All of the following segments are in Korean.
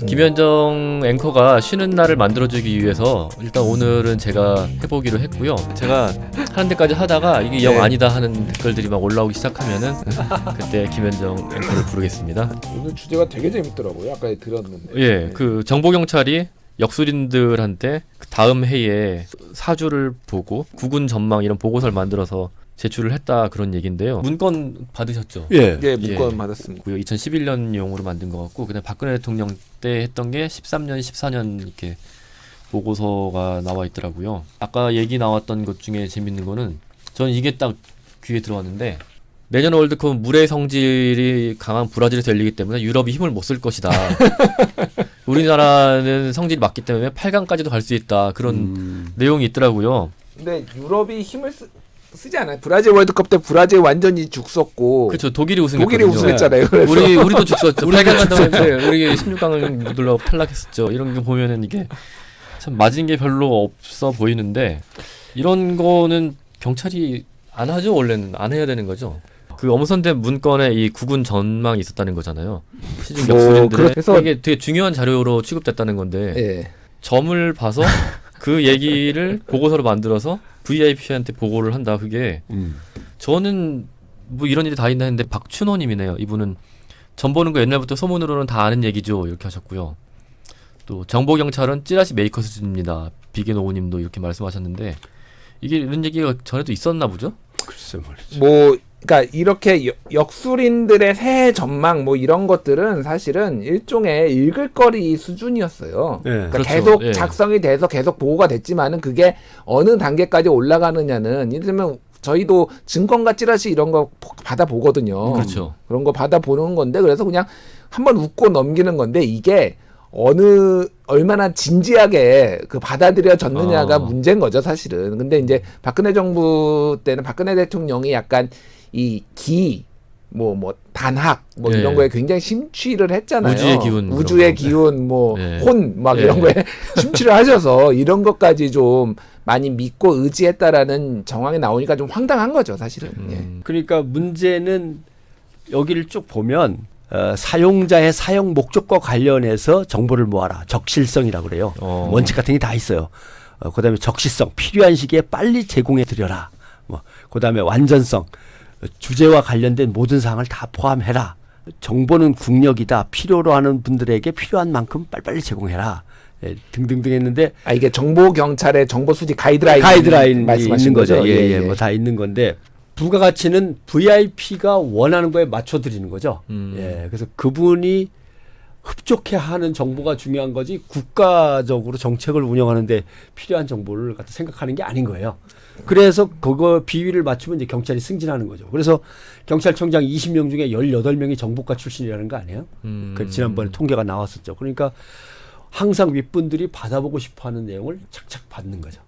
김현정 앵커가 쉬는 날을 만들어주기 위해서 일단 오늘은 제가 해보기로 했고요. 제가 하는 데까지 하다가 이게 영 아니다 하는 댓글들이 막 올라오기 시작하면은 그때 김현정 앵커를 부르겠습니다. 오늘 주제가 되게 재밌더라고요. 아까 들었는데. 예, 그 정보경찰이 역술인들한테 그 다음 해에 사주를 보고 국운 전망 이런 보고서를 만들어서 제출을 했다 그런 얘기인데요. 문건 받으셨죠? 예. 예, 문건 받았습니다. 2011년용으로 만든 것 같고 그다음 박근혜 대통령 때 했던 게 13년, 14년 이렇게 보고서가 나와 있더라고요. 아까 얘기 나왔던 것 중에 재밌는 거는 저는 이게 딱 귀에 들어왔는데 내년 월드컵은 물의 성질이 강한 브라질에서 열리기 때문에 유럽이 힘을 못 쓸 것이다. 우리나라는 성질이 맞기 때문에 8강까지도 갈 수 있다. 그런 내용이 있더라고요. 근데 유럽이 힘을 쓰지 않아요? 브라질 월드컵 때 브라질 완전히 죽었고. 그렇죠. 독일이 우승했거든요. 독일이 우승했잖아요. 그래서. 우리도 죽었죠. 8강 간다고 우리 16강을 못 올라가고 탈락했었죠. 이런 게 보면은 이게 참 맞은 게 별로 없어 보이는데 이런 거는 경찰이 안 하죠. 원래는 안 해야 되는 거죠. 그 엄선된 문건에 이 국운 전망이 있었다는 거잖아요. 시중 역술인들의 그래서 이게 되게 중요한 자료로 취급됐다는 건데 예. 점을 봐서 그 얘기를 보고서로 만들어서 VIP한테 보고를 한다. 그게 저는 뭐 이런 일이 다 있나 했는데 박춘호님이네요. 이분은 점 보는 거 옛날부터 소문으로는 다 아는 얘기죠. 이렇게 하셨고요. 또 정보경찰은 찌라시 메이커 수준입니다. 비계노우님도 이렇게 말씀하셨는데 이게 이런 얘기가 전에도 있었나 보죠? 글쎄 말이지. 뭐 그러니까 이렇게 역술인들의 새해 전망 뭐 이런 것들은 사실은 일종의 읽을 거리 수준이었어요. 예. 그러니까 그렇죠. 계속 예. 작성이 돼서 계속 보고가 됐지만은 그게 어느 단계까지 올라가느냐는 예를 들면 저희도 증권가 찌라시 이런 거 받아보거든요. 그렇죠. 그런 거 받아보는 건데 그래서 그냥 한번 웃고 넘기는 건데 이게 얼마나 진지하게 그 받아들여졌느냐가 문제인 거죠, 사실은. 근데 이제 박근혜 정부 때는 박근혜 대통령이 약간 이 단학 예. 이런 거에 굉장히 심취를 했잖아요. 우주의 기운 우주의 그런 거. 기운 예. 혼 막 예. 이런 거에 심취를 하셔서 이런 것까지 좀 많이 믿고 의지했다라는 정황이 나오니까 좀 황당한 거죠, 사실은. 예. 그러니까 문제는 여기를 쭉 보면 사용자의 사용 목적과 관련해서 정보를 모아라. 적실성이라고 그래요. 원칙 같은 게 다 있어요. 그다음에 적시성, 필요한 시기에 빨리 제공해 드려라. 그다음에 완전성, 주제와 관련된 모든 사항을 다 포함해라. 정보는 국력이다. 필요로 하는 분들에게 필요한 만큼 빨리빨리 제공해라. 등등등 했는데 이게 정보 경찰의 정보 수집 가이드라인이 있는 거죠. 예, 뭐 다 있는 건데 부가가치는 VIP가 원하는 거에 맞춰 드리는 거죠. 예, 그래서 그분이 흡족해하는 정보가 중요한 거지 국가적으로 정책을 운영하는데 필요한 정보를 갖다 생각하는 게 아닌 거예요. 그래서 그거 비위를 맞추면 이제 경찰이 승진하는 거죠. 그래서 경찰청장 20명 중에 18명이 정보과 출신이라는 거 아니에요? 그 지난번에 통계가 나왔었죠. 그러니까 항상 윗분들이 받아보고 싶어하는 내용을 착착 받는 거죠.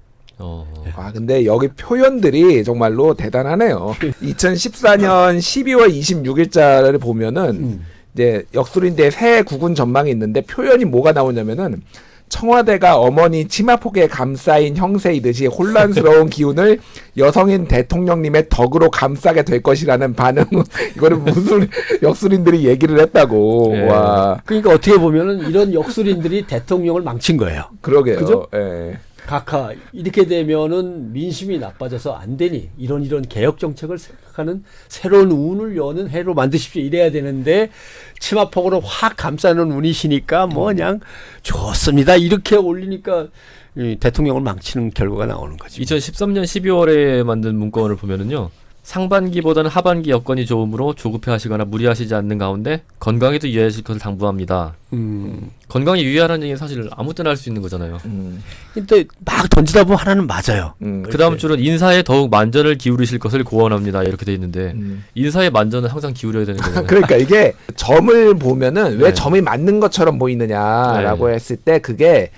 근데 여기 표현들이 정말로 대단하네요. 2014년 12월 26일자를 보면은 이제 역술인대의 새해 국운 전망이 있는데 표현이 뭐가 나오냐면은 청와대가 어머니 치마폭에 감싸인 형세이듯이 혼란스러운 기운을 여성인 대통령님의 덕으로 감싸게 될 것이라는 반응. 이거는 무슨 역술인들이 얘기를 했다고. 예. 와. 그러니까 어떻게 보면은 이런 역술인들이 대통령을 망친 거예요. 그러게요. 그죠? 예. 각하 이렇게 되면은 민심이 나빠져서 안 되니 이런 개혁 정책을 생각하는 새로운 운을 여는 해로 만드십시오 이래야 되는데 치마폭으로 확 감싸는 운이시니까 뭐 그냥 좋습니다 이렇게 올리니까 이 대통령을 망치는 결과가 나오는 거죠. 2013년 12월에 만든 문건을 보면은요. 상반기보다는 하반기 여건이 좋으므로 조급해하시거나 무리하시지 않는 가운데 건강에도 유의하실 것을 당부합니다. 건강에 유의하라는 얘기는 사실 아무 때나 할 수 있는 거잖아요. 근데 막 던지다 보면 하나는 맞아요. 그 다음 줄은 인사에 더욱 만전을 기울이실 것을 고언합니다. 이렇게 돼 있는데 인사에 만전은 항상 기울여야 되는 거잖아요. 그러니까 이게 점을 보면은 왜 네. 점이 맞는 것처럼 보이느냐라고 네. 했을 때 그게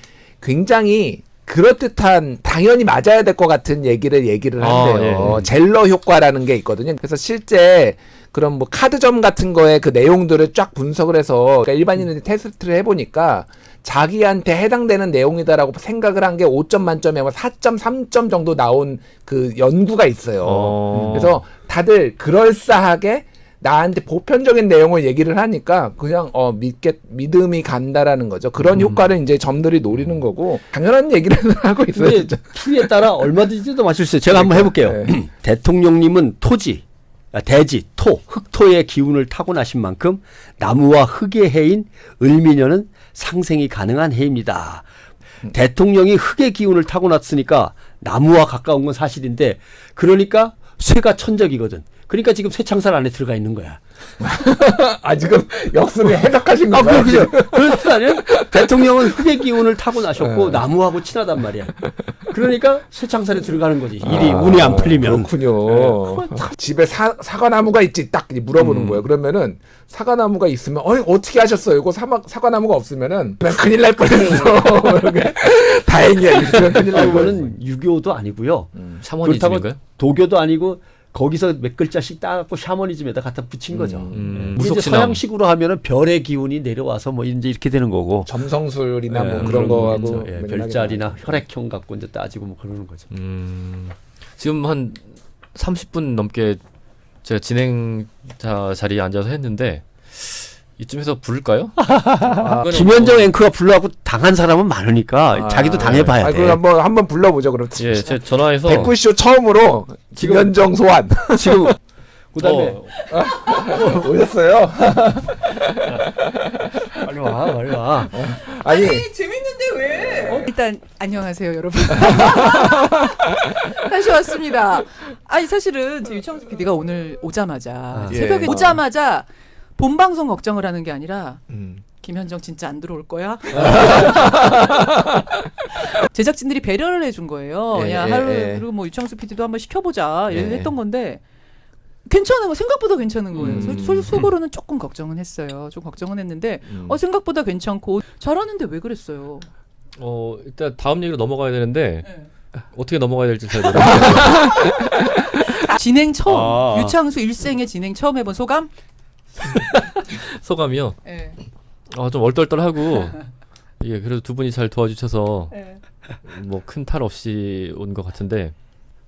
굉장히 그럴듯한 당연히 맞아야 될 것 같은 얘기를 한대요. 예. 젤러 효과라는 게 있거든요. 그래서 실제 그런 뭐 카드점 같은 거에 그 내용들을 쫙 분석을 해서 그러니까 일반인들이 테스트를 해보니까 자기한테 해당되는 내용이다라고 생각을 한 게 5점 만점에 4.3점 정도 나온 그 연구가 있어요. 그래서 다들 그럴싸하게 나한테 보편적인 내용을 얘기를 하니까 그냥 믿음이 간다라는 거죠. 그런 효과를 이제 점들이 노리는 거고 당연한 얘기를 하고 있어요. 근데 진짜. 풀이에 따라 얼마든지도 맞출 수 있어요. 제가 한번 해볼게요. 네. 대통령님은 대지, 흑토의 기운을 타고나신 만큼 나무와 흙의 해인 을미년은 상생이 가능한 해입니다. 대통령이 흙의 기운을 타고났으니까 나무와 가까운 건 사실인데 그러니까 쇠가 천적이거든. 그러니까 지금 쇠창살 안에 들어가 있는 거야. 지금 역술을 해석하신 건가요? 그죠? 그런 뜻 아니에요? 대통령은 흙의 기운을 타고나셨고 나무하고 친하단 말이야. 그러니까 쇠창살에 들어가는 거지. 일이 운이 안 풀리면. 그렇군요. 집에 사과나무가 있지 딱 물어보는 거예요. 그러면은 사과나무가 있으면 어떻게 하셨어요? 이거 사과나무가 없으면은 그냥 큰일 날 뻔했어. 다행이야. 있으면 큰일 날 뻔했어. 이거는 유교도 아니고요. 샤머니즘인가요? 도교도 아니고 거기서 몇 글자씩 따갖고 샤머니즘에다 갖다 붙인 거죠. 이제 무속신앙. 서양식으로 하면은 별의 기운이 내려와서 뭐 이제 이렇게 되는 거고. 점성술이나 뭐 예, 그런 거하고 거죠. 예, 별자리나 혈액형 갖고 이제 따지고 뭐 그러는 거죠. 지금 한 30분 넘게 제가 진행자 자리에 앉아서 했는데 이쯤에서 부를까요? 김현정 앵커가 불러갖고 당한 사람은 많으니까 자기도 당해봐야 돼. 그럼 한번 불러보죠. 그럼 예, 제 전화해서 백구쇼 처음으로 김현정 소환. 지금 그다음에 오셨어요? 빨리 와. 아니 재밌는데 왜? 일단 안녕하세요 여러분. 다시 왔습니다. 아니 사실은 제 유창수 PD가 오늘 오자마자 새벽에 예. 오자마자 본 방송 걱정을 하는 게 아니라 김현정 진짜 안 들어올 거야? 제작진들이 배려를 해준 거예요. 야 그리고 뭐 유창수 PD도 한번 시켜보자 이렇게 했던 건데 괜찮은 거 생각보다 괜찮은 거예요. 속으로는 조금 걱정은 했어요. 좀 걱정은 했는데 생각보다 괜찮고 잘하는데 왜 그랬어요? 일단 다음 얘기로 넘어가야 되는데 어떻게 넘어가야 될지 잘 모르겠어요. 진행 처음 유창수 일생의 진행 처음 해본 소감? 소감이요? 네. 좀 얼떨떨하고 이게 그래도 두 분이 잘 도와주셔서 뭐 큰 탈 없이 온 것 같은데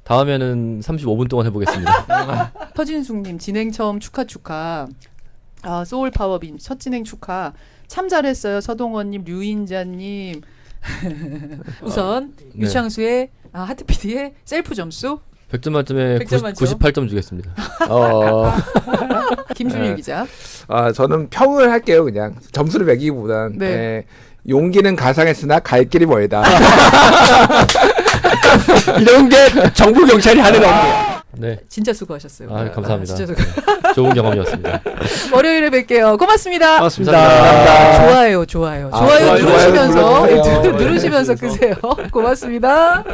다음에는 35분 동안 해보겠습니다. 터진숙님 진행 처음 축하. 소울 파워빔 첫 진행 축하. 참 잘했어요. 서동원님, 류인자님. 우선 네. 유창수의 하트 PD의 셀프 점수 100점 만점에 100점 만점. 98점 주겠습니다. 김준일 기자. 저는 평을 할게요. 그냥 점수를 매기기보단 네. 용기는 가상했으나 갈 길이 멀다. 이런 게 정부 경찰이 하는 업무야. 네, 진짜 수고하셨어요. 감사합니다. 진짜 좋은 경험이었습니다. 월요일에 뵐게요. 고맙습니다. 고맙습니다. 좋아요. 좋아요 좋아요 누르시면서 눌러주세요. 누르시면서 끄세요. 고맙습니다.